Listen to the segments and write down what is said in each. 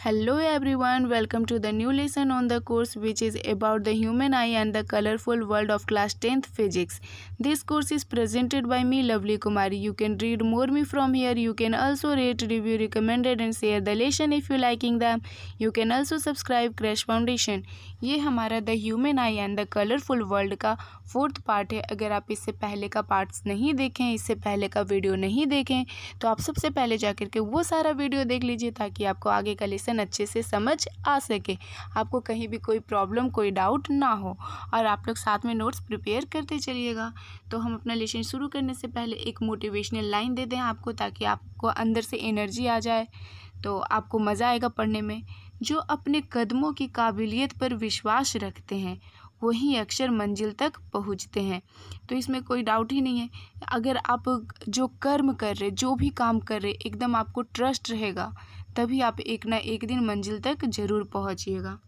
Hello everyone, welcome to the new lesson on the course which is about the human eye and the colorful world of class 10th physics. This course is presented by me Lovely Kumari. You can read more me from here. You can also rate, review, recommended and share the lesson if you liking them. You can also subscribe Crash Foundation. ये हमारा the human I and the colourful world का 4th part है। अगर आप इससे पहले का parts नहीं देखें, इससे पहले का वीडियो नहीं देखें, तो आप सबसे पहले जाकर के वो सारा वीडियो देख लीजिए ताकि आपको आगे का लेसन अच्छे से समझ आ सके, आपको कहीं भी कोई प्रॉब्लम कोई डाउट ना हो और आप लोग साथ में नोट्स प्रिपेयर करते चलिएगा। तो हम अपना लेसन शुरू करने से पहले एक मोटिवेशनल लाइन दे दें आपको, ताकि आपको अंदर से एनर्जी आ जाए, तो आपको मज़ा आएगा पढ़ने में। जो अपने कदमों की काबिलियत पर विश्वास रखते हैं वही अक्सर मंजिल तक पहुंचते हैं। तो इसमें कोई डाउट ही नहीं है। अगर आप जो कर्म कर रहे, जो भी काम कर रहे, एकदम आपको ट्रस्ट रहेगा, तभी आप एक ना एक दिन मंजिल तक ज़रूर पहुंचिएगा।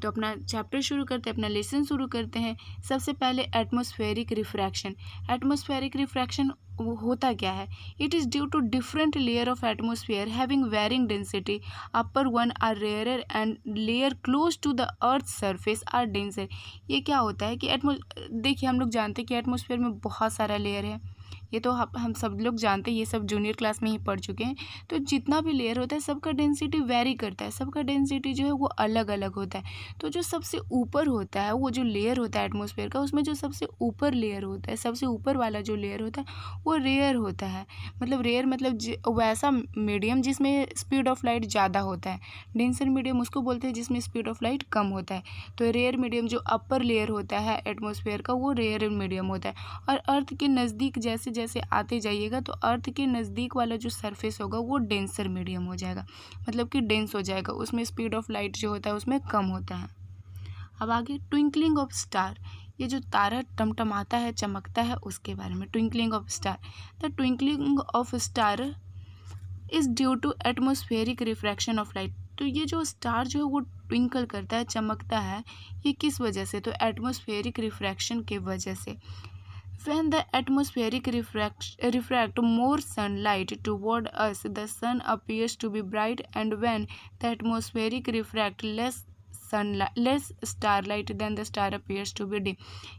तो अपना चैप्टर शुरू करते हैं, अपना लेसन शुरू करते हैं। सबसे पहले एटमॉस्फेरिक रिफ्रैक्शन। एटमॉस्फेरिक रिफ्रैक्शन होता क्या है? It is due to different layer of atmosphere having varying density. Upper one are rarer and layer close to the earth surface are denser. ये क्या होता है कि देखिए, हम लोग जानते हैं कि एटमॉस्फेयर में बहुत सारा लेयर है। ये तो हम सब लोग जानते हैं, ये सब जूनियर क्लास में ही पढ़ चुके हैं। तो जितना भी लेयर होता है सबका डेंसिटी वेरी करता है, सबका डेंसिटी जो है वो अलग अलग होता है। तो जो सबसे ऊपर होता है, वो जो लेयर होता है एटमॉस्फेयर का, उसमें जो सबसे ऊपर लेयर होता है, सबसे ऊपर वाला जो लेयर होता है वो रेयर होता है। मतलब रेयर मतलब वैसा मीडियम जिसमें स्पीड ऑफ लाइट ज़्यादा होता है। डेंसर मीडियम उसको बोलते हैं जिसमें स्पीड ऑफ लाइट कम होता है। तो रेयर मीडियम जो अपर लेयर होता है एटमॉस्फेयर का, वो रेयर मीडियम होता है। और अर्थ के नज़दीक जैसे जैसे आते जाइएगा तो अर्थ के नज़दीक वाला जो सरफेस होगा वो डेंसर मीडियम हो जाएगा, मतलब कि डेंस हो जाएगा, उसमें स्पीड ऑफ लाइट जो होता है उसमें कम होता है। अब आगे ट्विंकलिंग ऑफ स्टार। ये जो तारा टमटमाता है, चमकता है, उसके बारे में। Twinkling of star. The twinkling of star is due to atmospheric refraction of light. तो ये जो स्टार जो है वो ट्विंकल करता है, चमकता है, ये किस वजह से? तो एटमॉस्फेरिक रिफ्रैक्शन के वजह से। When the atmospheric refract more sunlight toward us, the sun appears to be bright, and when the atmospheric refract less starlight, then the star appears to be dim।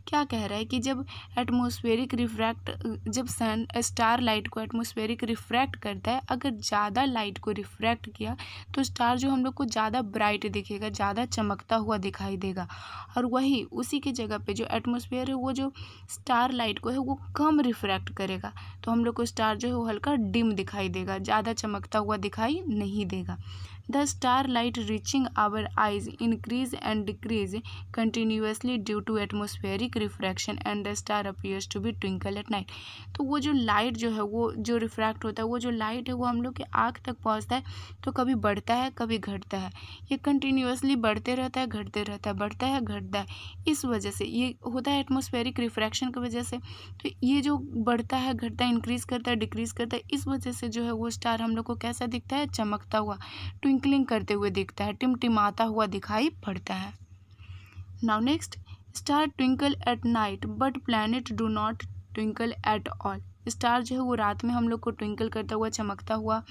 क्या कह रहा है कि जब एटमॉस्फेरिक रिफ्रैक्ट, जब सन स्टार लाइट को atmospheric refract करता है, अगर ज़्यादा लाइट को रिफ्रैक्ट किया तो स्टार जो हम लोग को ज़्यादा ब्राइट दिखेगा, ज़्यादा चमकता हुआ दिखाई देगा। और वही उसी के जगह पे जो एटमॉस्फेयर है वो जो स्टार लाइट को है वो कम रिफ्रैक्ट करेगा, तो हम लोग को स्टार जो है वो हल्का डिम दिखाई देगा, ज़्यादा चमकता हुआ दिखाई नहीं देगा। The starlight reaching our eyes increase and decrease continuously due to atmospheric refraction, and the star appears to be twinkle at night। तो वो जो लाइट जो है वो जो रिफ्रैक्ट होता है, वो जो लाइट है वो हम लोग के आँख तक पहुँचता है, तो कभी बढ़ता है कभी घटता है। ये कंटिन्यूसली बढ़ते रहता है, घटते रहता है, बढ़ता है घटता है। इस वजह से ये होता है एटमॉस्फेरिक रिफ्रैक्शन की वजह से। तो ये जो बढ़ता है, घटता है, इंक्रीज़ करता है, डिक्रीज़ करता है, इस वजह से जो है वो स्टार हम लोग को कैसा दिखता है? चमकता हुआ, ट्विंकलिंग करते हुए दिखता है, टिमटिमाता हुआ दिखाई पड़ता है। Now next, star twinkle at night but planet do not twinkle at all. Star जो है वो रात में हम लोग को ट्विंकल करता हुआ, चमकता हुआ,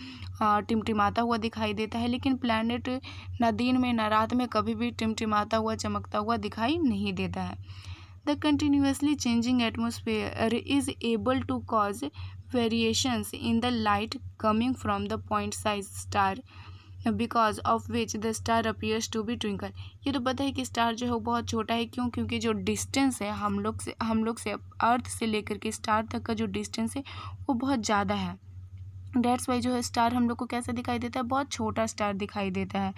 टिमटिमाता हुआ दिखाई देता है, लेकिन प्लैनेट ना दिन में ना रात में कभी भी टिमटिमाता हुआ, चमकता हुआ दिखाई नहीं देता है। The continuously changing atmosphere is able to cause variations in the light coming from the point size star because of which the star appears to be twinkle. ये तो पता है कि स्टार जो है वो बहुत छोटा है, क्यों? क्योंकि जो डिस्टेंस है हम लोग से अर्थ से लेकर के स्टार तक का जो डिस्टेंस है वो बहुत ज़्यादा है। डेट्स वाई जो है स्टार हम लोग को कैसा दिखाई देता है? बहुत छोटा स्टार दिखाई देता है।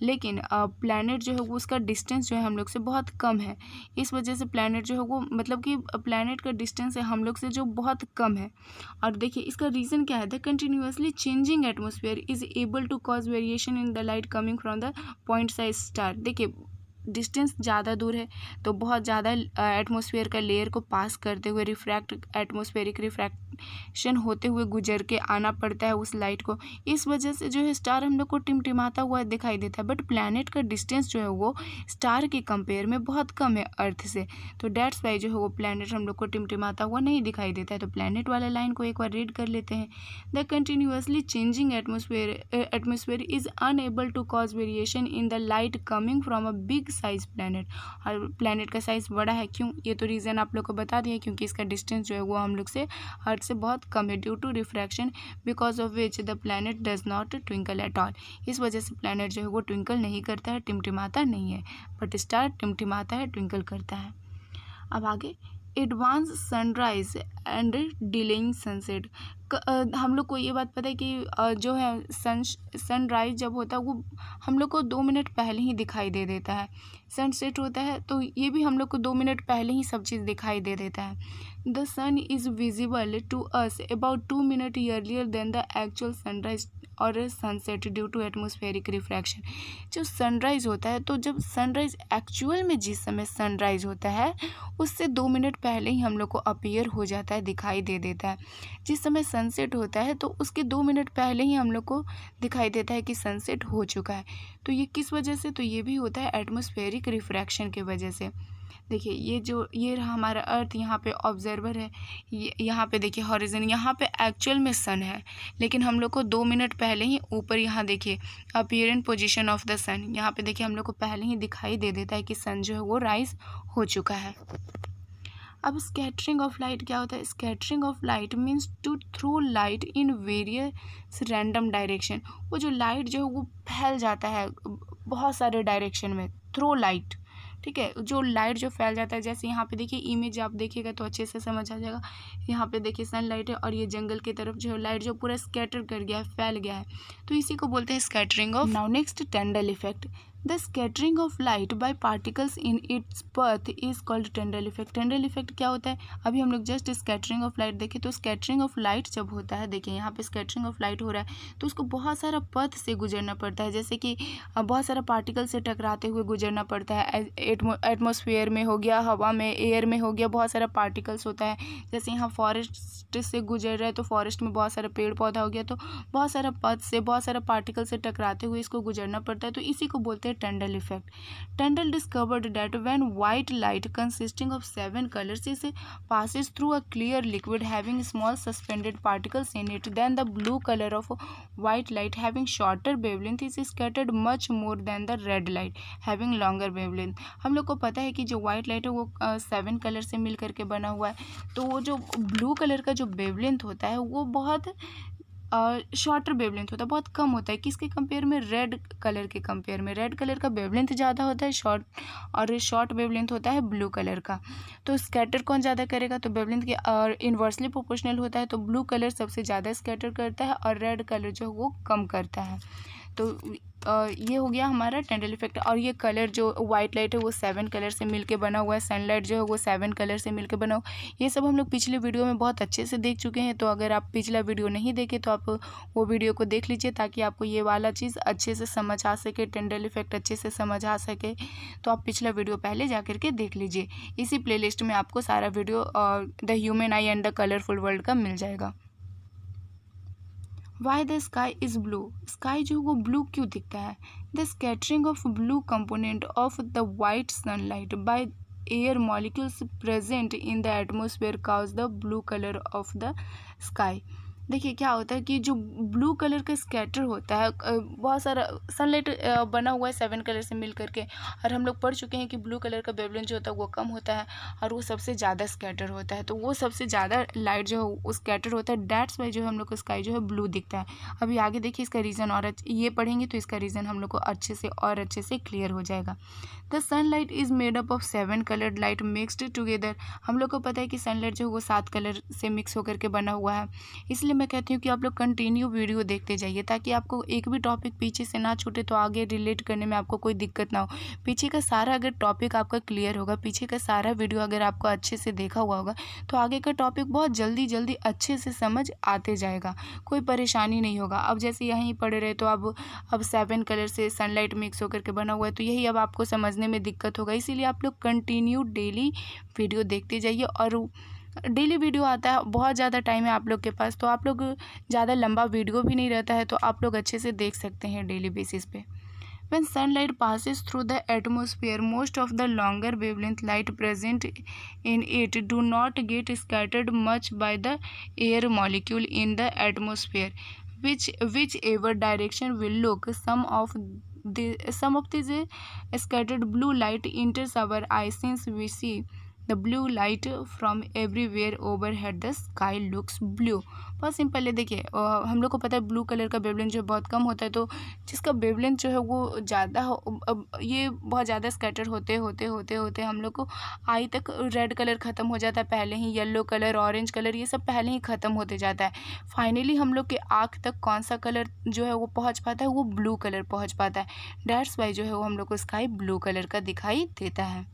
लेकिन प्लैनेट जो है वो उसका डिस्टेंस जो है हम लोग से बहुत कम है, इस वजह से प्लैनेट जो है वो, मतलब कि प्लैनेट का डिस्टेंस है हम लोग से जो बहुत कम है। और देखिए इसका रीज़न क्या है? The continuously changing atmosphere is able to cause variation in the light coming from the point size star. देखिए डिस्टेंस ज़्यादा दूर है तो बहुत ज़्यादा एटमॉस्फेयर का लेयर को पास करते हुए एटमॉस्फेरिक रिफ्रैक्शन होते हुए गुजर के आना पड़ता है उस लाइट को। इस वजह से जो है स्टार हम लोग को टिमटिमाता हुआ दिखाई देता है। बट प्लैनेट का डिस्टेंस जो है वो स्टार के कंपेयर में बहुत कम है अर्थ से, तो डेट्स वाई जो है वो प्लैनेट हम लोग को टिमटिमाता हुआ नहीं दिखाई देता है। तो प्लैनेट वाला लाइन को एक बार रीड कर लेते हैं। The continuously changing atmosphere is unable to cause variation in the light coming from a big size planet. और प्लैनेट का साइज बड़ा है, क्यों? ये तो रीज़न आप लोग को बता दिया, क्योंकि इसका डिस्टेंस जो है वो हम लोग से अर्थ से बहुत कम है, due to refraction because of which the planet does not twinkle at all. इस वजह से प्लैनेट जो है वो ट्विंकल नहीं करता है, टिमटिमाता नहीं है। बट स्टार टिमटिमाता है, ट्विंकल करता है। अब आगे, advance sunrise and delaying sunset. हम लोग को ये बात पता है कि जो है सनराइज जब होता है वो हम लोग को 2 मिनट पहले ही दिखाई दे देता है। सनसेट होता है तो ये भी हम लोग को 2 मिनट पहले ही सब चीज़ दिखाई दे देता है। The sun is visible to us about 2 minute earlier than the actual sunrise और sunset due to atmospheric refraction. जो सनराइज होता है, तो जब सनराइज एक्चुअल में जिस समय सनराइज होता है उससे 2 मिनट पहले ही हम लोग को अपीयर हो जाता है, दिखाई दे देता है। जिस समय सनसेट होता है तो उसके 2 मिनट पहले ही हम लोग को दिखाई देता है कि सनसेट हो चुका है। तो ये किस वजह से? तो ये भी होता है एटमोस्फेरिक रिफ्रैक्शन की वजह से। देखिए ये रहा हमारा अर्थ, यहाँ पे ऑब्जर्वर है, यहाँ पे देखिए हॉरिजन, यहाँ पे एक्चुअल में सन है, लेकिन हम लोग को 2 मिनट पहले ही ऊपर यहाँ देखिए अपीयरेंट पोजीशन ऑफ द सन, यहाँ पे देखिए हम लोग को पहले ही दिखाई दे देता है कि सन जो है वो राइज हो चुका है। अब स्कैटरिंग ऑफ लाइट क्या होता है? Scattering of light means to throw light in various random direction. वो जो लाइट जो है वो फैल जाता है बहुत सारे डायरेक्शन में, थ्रो लाइट, ठीक है। जो लाइट जो फैल जाता है, जैसे यहाँ पे देखिए इमेज आप देखिएगा तो अच्छे से समझ आ जाएगा। यहाँ पे देखिए सनलाइट है और ये जंगल की तरफ जो है लाइट जो पूरा स्कैटर कर गया है, फैल गया है, तो इसी को बोलते हैं scattering of. Now next, Tyndall effect. The scattering of light by particles in its path is called Tyndall effect. Tyndall effect क्या होता है? अभी हम लोग जस्ट स्कैटरिंग ऑफ लाइट देखें, तो स्कैटरिंग ऑफ लाइट जब होता है, देखिए यहाँ पे स्कैटरिंग ऑफ लाइट हो रहा है तो उसको बहुत सारा पथ से गुजरना पड़ता है, जैसे कि बहुत सारा पार्टिकल से टकराते हुए गुजरना पड़ता है। एटमोसफेयर में हो गया, हवा में, एयर में हो गया, बहुत सारा पार्टिकल्स होता है। जैसे यहाँ फॉरेस्ट से गुजर रहा है तो फॉरेस्ट में बहुत सारा पेड़ पौधा हो गया, तो बहुत सारा पथ से, बहुत सारा पार्टिकल से टकराते हुए इसको गुजरना पड़ता है, तो इसी को बोलते हैं Tyndall effect. Tyndall discovered that when white light consisting of 7 colours passes through a clear liquid having small suspended particles in it, then the blue color of white light having shorter wavelength is scattered much more than the red light having longer wavelength। हम लोग को पता है कि जो white light है वो 7 colour से मिल करके बना हुआ है, तो वो जो ब्लू कलर का जो वेवलेंथ होता है वो बहुत शॉर्टर वेवलेंथ होता है, बहुत कम होता है। किसके कंपेयर में? रेड कलर के कंपेयर में। रेड कलर का वेवलेंथ ज़्यादा होता है शॉर्ट, और शॉर्ट वेवलेंथ होता है ब्लू कलर का। तो स्कैटर कौन ज़्यादा करेगा? तो वेवलेंथ के इन्वर्सली प्रोपोर्शनल होता है, तो ब्लू कलर सबसे ज़्यादा स्कैटर करता है और रेड कलर जो वो कम करता है। तो ये हो गया हमारा टांडेल इफेक्ट। और ये कलर जो वाइट लाइट है वो 7 कलर से मिलके बना हुआ है, सनलाइट जो है वो 7 कलर से मिलके बना हुआ। ये सब हम लोग पिछले वीडियो में बहुत अच्छे से देख चुके हैं, तो अगर आप पिछला वीडियो नहीं देखे तो आप वो वीडियो को देख लीजिए, ताकि आपको ये वाला चीज़ अच्छे से समझ आ सके, टांडेल इफेक्ट अच्छे से समझ आ सके। तो आप पिछला वीडियो पहले जा करके देख लीजिए। इसी प्लेलिस्ट में आपको सारा video the human I and the colourful world का मिल जाएगा। Why the sky is blue? Sky जो वो ब्लू क्यों दिखता है? The scattering of blue component of the white sunlight by air molecules present in the atmosphere cause the blue colour of the sky. देखिए क्या होता है कि जो ब्लू कलर का स्कैटर होता है, बहुत सारा सनलाइट बना हुआ है 7 कलर से मिल करके, और हम लोग पढ़ चुके हैं कि ब्लू कलर का वेवलेंथ जो होता है वो कम होता है और वो सबसे ज़्यादा स्कैटर होता है। तो वो सबसे ज़्यादा लाइट जो है वो स्कैटर होता है, डेट्स वाई जो है हम लोग को स्काई जो है ब्लू दिखता है। अभी आगे देखिए इसका रीज़न, और ये पढ़ेंगे तो इसका रीज़न हम लोग को अच्छे से क्लियर हो जाएगा। The sunlight is made up of 7 coloured light mixed together. हम लोग को पता है कि सनलाइट जो है वो 7 कलर से मिक्स होकर के बना हुआ है, इसलिए मैं कहती हूँ कि आप लोग कंटिन्यू वीडियो देखते जाइए, ताकि आपको एक भी टॉपिक पीछे से ना छूटे, तो आगे रिलेट करने में आपको कोई दिक्कत ना हो। पीछे का सारा अगर टॉपिक आपका क्लियर होगा, पीछे का सारा वीडियो अगर आपको अच्छे से देखा हुआ होगा, तो आगे का टॉपिक बहुत जल्दी अच्छे से समझ आते जाएगा, कोई परेशानी नहीं होगा। अब जैसे यहीं पढ़ रहे तो अब 7 कलर से सनलाइट मिक्स होकर के बना हुआ है, तो यही अब आपको समझने में दिक्कत होगा। इसीलिए आप लोग कंटिन्यू डेली वीडियो देखते जाइए, और डेली वीडियो आता है, बहुत ज़्यादा टाइम है आप लोग के पास, तो आप लोग ज़्यादा लंबा वीडियो भी नहीं रहता है, तो आप लोग अच्छे से देख सकते हैं डेली बेसिस पे। When sunlight passes through the atmosphere, most of the longer wavelength light present in it do not get scattered much by the air molecule in the atmosphere, whichever direction we look. Some of this scattered blue light enters our eyes since we see the blue light from everywhere overhead. The sky looks blue. बहुत simple है। देखिए हम लोग को पता है blue colour का wavelength जो बहुत कम होता है, तो जिसका वेवलेंथ जो है वो ज़्यादा अब ये बहुत ज़्यादा स्कैटर होते होते होते होते हम लोग को आई तक रेड कलर ख़त्म हो जाता है पहले ही, येलो कलर, ऑरेंज कलर, ये सब पहले ही ख़त्म होते जाता है। फाइनली हम लोग के आँख तक कौन सा कलर जो है वो पहुँच पाता है, वो ब्लू कलर पहुँच पाता है। दैट्स वाई जो है वो हम लोग को स्काई ब्लू कलर का दिखाई देता है।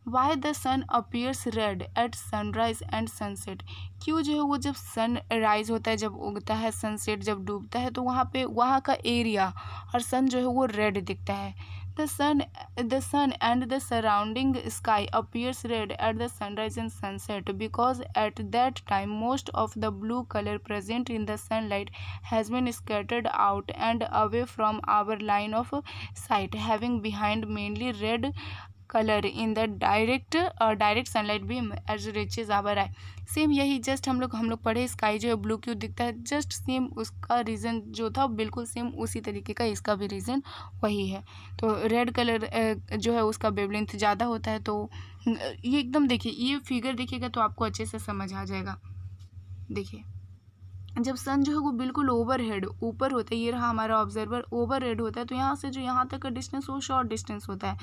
Why the sun appears red at sunrise and sunset. क्यों जो है वो जब सन राइज होता है, जब उगता है, सनसेट जब डूबता है, तो वहाँ पे वहाँ का एरिया और सन जो है वो रेड दिखता है। The sun and the surrounding sky appears red at the sunrise and sunset because at that time most of the blue colour present in the sunlight has been scattered out and away from our line of sight, having behind mainly red colour in the direct sunlight beam as reaches our eye. Same यही just हम लोग पढ़े sky जो है blue क्यों दिखता है, just same उसका रीज़न जो था बिल्कुल सेम उसी तरीके का इसका भी रीज़न वही है। तो रेड कलर जो है उसका वेवलेंथ ज़्यादा होता है। तो ये एकदम देखिए, ये फिगर देखिएगा तो आपको अच्छे से समझ आ जाएगा। देखिए जब सन जो है वो बिल्कुल ओवरहेड ऊपर होता है, ये रहा हमारा ऑब्जर्वर, ओवरहेड होता है, तो यहाँ से जो यहाँ तक का डिस्टेंस वो शॉर्ट डिस्टेंस होता है।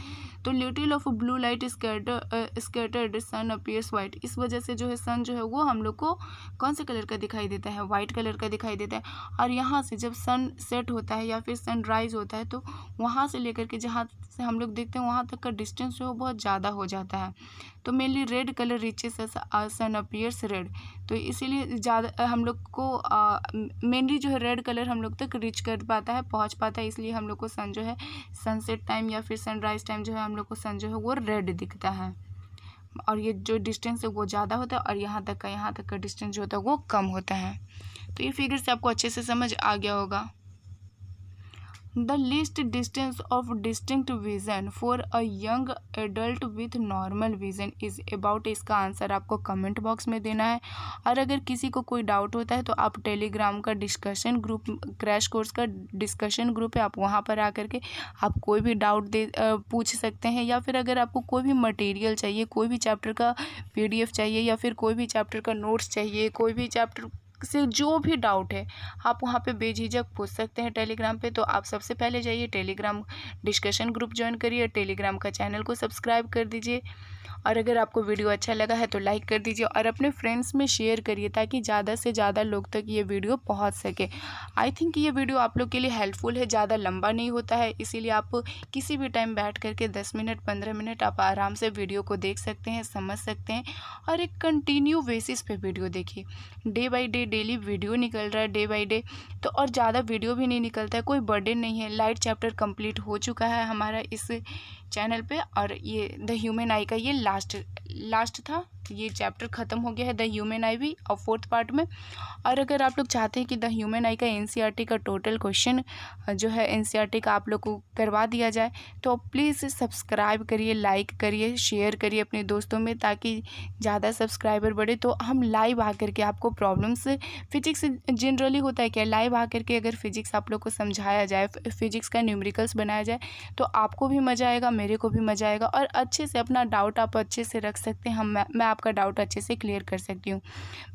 तो little of blue light scattered sun appears white. इस वजह से जो है सन जो है वो हम लोग को कौन से कलर का दिखाई देता है, वाइट कलर का दिखाई देता है। और यहाँ से जब सन सेट होता है या फिर सन राइज होता है, तो वहाँ से लेकर के जहाँ से हम लोग देखते हैं वहाँ तक का डिस्टेंस जो है बहुत ज़्यादा हो जाता है। तो मेनली रेड कलर रीचेस सन अपीयर्स रेड, तो इसीलिए ज़्यादा हम लोग को मेनली जो है रेड कलर हम लोग तक रीच कर पाता है, पहुंच पाता है, इसलिए हम लोग को सन जो है सनसेट टाइम या फिर सनराइज टाइम जो है हम लोग को सन जो है वो रेड दिखता है। और ये जो डिस्टेंस है वो ज़्यादा होता है और यहाँ तक का डिस्टेंस जो होता है वो कम होता है। तो ये फिगर से आपको अच्छे से समझ आ गया होगा। The least distance of distinct vision for a young adult with normal vision is about, इसका आंसर आपको कमेंट बॉक्स में देना है। और अगर किसी को कोई डाउट होता है तो आप टेलीग्राम का डिस्कशन ग्रुप, क्रैश कोर्स का डिस्कशन ग्रुप है, आप वहाँ पर आकर के आप कोई भी डाउट पूछ सकते हैं। या फिर अगर आपको कोई भी मटेरियल चाहिए, कोई भी चैप्टर का PDF चाहिए या फिर कोई भी चैप्टर का नोट्स चाहिए, कोई भी चैप्टर से जो भी डाउट है आप वहाँ पे बेझिझक पूछ सकते हैं टेलीग्राम पे। तो आप सबसे पहले जाइए टेलीग्राम डिस्कशन ग्रुप ज्वाइन करिए, टेलीग्राम का चैनल को सब्सक्राइब कर दीजिए। और अगर आपको वीडियो अच्छा लगा है तो लाइक कर दीजिए और अपने फ्रेंड्स में शेयर करिए ताकि ज़्यादा से ज़्यादा लोग तक ये वीडियो पहुंच सके। आई थिंक ये वीडियो आप लोग के लिए हेल्पफुल है, ज़्यादा लंबा नहीं होता है, इसीलिए आप किसी भी टाइम बैठ करके 10 मिनट 15 मिनट आप आराम से वीडियो को देख सकते हैं, समझ सकते हैं। और एक कंटिन्यू बेसिस पे वीडियो देखिए, day by day daily video निकल रहा है डे बाई डे, तो और ज़्यादा वीडियो भी नहीं निकलता है, कोई बर्डन नहीं है। लाइट चैप्टर कंप्लीट हो चुका है हमारा इस चैनल पे और ये द ह्यूमन आई का ये लास्ट था, ये चैप्टर ख़त्म हो गया है द ह्यूमन आई भी और 4th पार्ट में। और अगर आप लोग चाहते हैं कि द ह्यूमन आई का NCERT का टोटल क्वेश्चन जो है NCERT का आप लोग को करवा दिया जाए तो प्लीज़ सब्सक्राइब करिए, लाइक करिए, शेयर करिए अपने दोस्तों में ताकि ज़्यादा सब्सक्राइबर बढ़े। तो हम लाइव आकर के आपको प्रॉब्लम्स, फिजिक्स जनरली होता है क्या, लाइव आकर के अगर फिजिक्स आप लोग को समझाया जाए, फिजिक्स का न्यूमेरिकल्स बनाया जाए तो आपको भी मज़ा आएगा, मेरे को भी मज़ा आएगा और अच्छे से अपना डाउट आप अच्छे से रख सकते हैं। मैं आपका डाउट अच्छे से क्लियर कर सकती हूँ।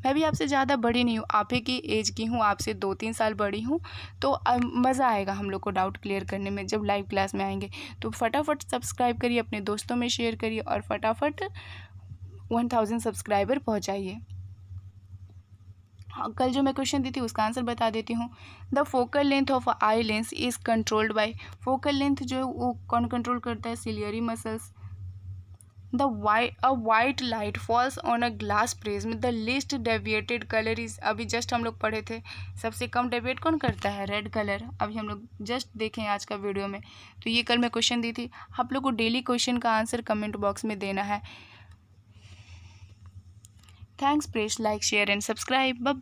मैं भी आपसे ज़्यादा बड़ी नहीं हूँ, आप ही की एज की हूँ, आपसे 2-3 साल बड़ी हूँ। तो मज़ा आएगा हम लोग को डाउट क्लियर करने में जब लाइव क्लास में आएंगे। तो फटाफट सब्सक्राइब करिए, अपने दोस्तों में शेयर करिए और फटाफट 1000 सब्सक्राइबर पहुँचाइए। कल जो मैं क्वेश्चन दी थी उसका आंसर बता देती हूँ। The focal length of eye lens is controlled by, focal length जो है वो कौन कंट्रोल करता है, ciliary muscles. A white light falls on a glass prism. The least deviated color is, अभी जस्ट हम लोग पढ़े थे सबसे कम डेविएट कौन करता है, रेड कलर। अभी हम लोग जस्ट देखें आज का वीडियो में, तो ये कल मैं क्वेश्चन दी थी। आप लोग को डेली क्वेश्चन का आंसर कमेंट बॉक्स में देना है। Thanks, please like, share and subscribe. Bye bye.